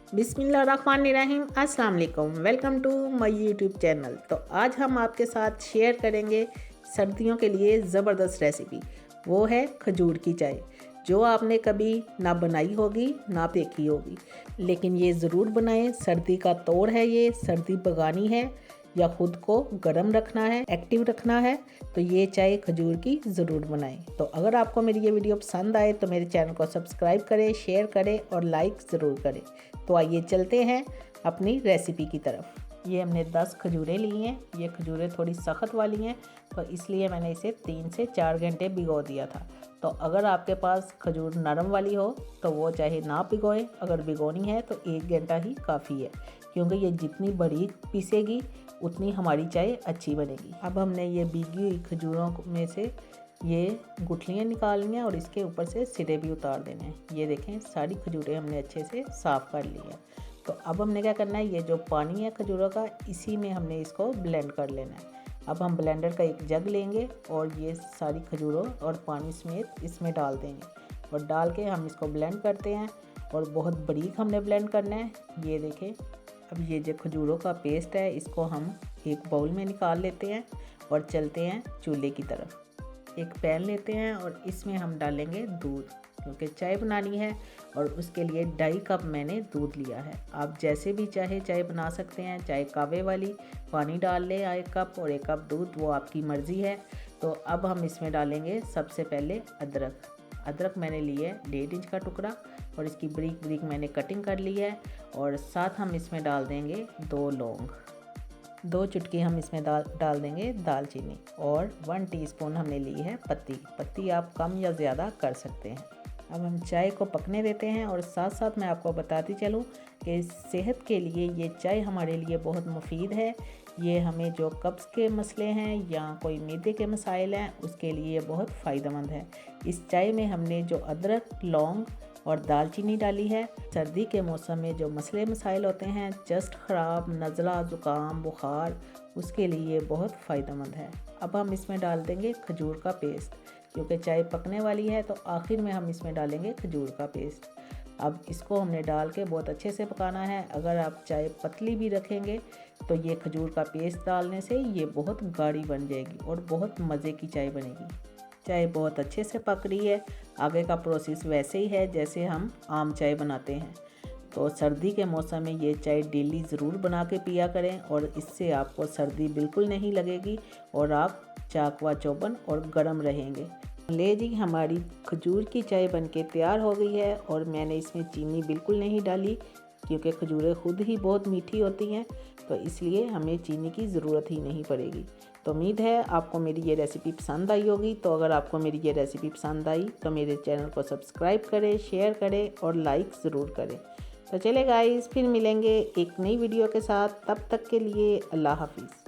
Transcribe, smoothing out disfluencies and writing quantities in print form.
बिस्मिल्लाहिर्रहमानिर्रहीम। अस्सलाम वालेकुम। Welcome to my YouTube channel. तो आज हम आपके साथ शेयर करेंगे सर्दियों के लिए ज़बरदस्त रेसिपी। वो है खजूर की चाय, जो आपने कभी ना बनाई होगी ना देखी होगी, लेकिन ये ज़रूर बनाएं। सर्दी का तौर है, ये सर्दी भगानी है या ख़ुद को गर्म रखना है, एक्टिव रखना है, तो ये चाय खजूर की ज़रूर बनाएं। तो अगर आपको मेरी ये वीडियो पसंद आए तो मेरे चैनल को सब्सक्राइब करें, शेयर करें और लाइक ज़रूर करें। तो आइए चलते हैं अपनी रेसिपी की तरफ। ये हमने 10 खजूरें ली हैं। ये खजूरें थोड़ी सख्त वाली हैं, तो इसलिए मैंने इसे 3 से 4 घंटे भिगो दिया था। तो अगर आपके पास खजूर नरम वाली हो तो वो चाहे ना भिगोएं, अगर भिगोनी है तो 1 घंटा ही काफ़ी है, क्योंकि ये जितनी बारीक पीसेगी उतनी हमारी चाय अच्छी बनेगी। अब हमने ये भीगी हुई खजूरों में से ये गुठलियाँ निकालनी हैं और इसके ऊपर से सिरे भी उतार देने हैं। ये देखें, सारी खजूरें हमने अच्छे से साफ़ कर ली है। तो अब हमने क्या करना है, ये जो पानी है खजूरों का, इसी में हमने इसको ब्लेंड कर लेना है। अब हम ब्लेंडर का एक जग लेंगे और ये सारी खजूरों और पानी समेत इसमें डाल देंगे और डाल के हम इसको ब्लेंड करते हैं। और बहुत बारीक हमने ब्लेंड करना है। ये देखें, अब ये जो खजूरों का पेस्ट है इसको हम एक बाउल में निकाल लेते हैं और चलते हैं चूल्हे की तरफ। एक पैन लेते हैं और इसमें हम डालेंगे दूध, क्योंकि चाय बनानी है और उसके लिए 2.5 कप मैंने दूध लिया है। आप जैसे भी चाहे चाय बना सकते हैं, चाहे कावे वाली पानी डाल लें 1 कप और 1 कप दूध, वो आपकी मर्ज़ी है। तो अब हम इसमें डालेंगे सबसे पहले अदरक। अदरक मैंने ली है 1.5 इंच का टुकड़ा और इसकी बारीक बारीक मैंने कटिंग कर ली है। और साथ हम इसमें डाल देंगे 2 लौंग, 2 चुटकी हम इसमें डाल देंगे दालचीनी और 1 टीस्पून हमने ली है पत्ती आप कम या ज़्यादा कर सकते हैं। अब हम चाय को पकने देते हैं और साथ साथ मैं आपको बताती चलूँ कि सेहत के लिए ये चाय हमारे लिए बहुत मुफीद है। ये हमें जो कब्ज़ के मसले हैं या कोई मैदे के मसाइल हैं उसके लिए बहुत फ़ायदेमंद है। इस चाय में हमने जो अदरक, लौंग और दालचीनी डाली है, सर्दी के मौसम में जो मसले मसाइल होते हैं, चस्ट ख़राब, नज़ला, ज़ुकाम, बुखार, उसके लिए बहुत फ़ायदेमंद है। अब हम इसमें डाल देंगे खजूर का पेस्ट, क्योंकि चाय पकने वाली है तो आखिर में हम इसमें डालेंगे खजूर का पेस्ट। अब इसको हमने डाल के बहुत अच्छे से पकाना है। अगर आप चाय पतली भी रखेंगे तो ये खजूर का पेस्ट डालने से ये बहुत गाढ़ी बन जाएगी और बहुत मज़े की चाय बनेगी। चाय बहुत अच्छे से पक रही है। आगे का प्रोसेस वैसे ही है जैसे हम आम चाय बनाते हैं। तो सर्दी के मौसम में ये चाय डेली ज़रूर बना के पिया करें और इससे आपको सर्दी बिल्कुल नहीं लगेगी और आप चाकवा चौबन और गर्म रहेंगे। ले जी, हमारी खजूर की चाय बनके तैयार हो गई है और मैंने इसमें चीनी बिल्कुल नहीं डाली, क्योंकि खजूरें खुद ही बहुत मीठी होती हैं, तो इसलिए हमें चीनी की ज़रूरत ही नहीं पड़ेगी। तो उम्मीद है आपको मेरी ये रेसिपी पसंद आई होगी। तो अगर आपको मेरी ये रेसिपी पसंद आई तो मेरे चैनल को सब्सक्राइब करें, शेयर करें और लाइक ज़रूर करें। तो चले गाइस, फिर मिलेंगे एक नई वीडियो के साथ। तब तक के लिए अल्लाह हाफिज़।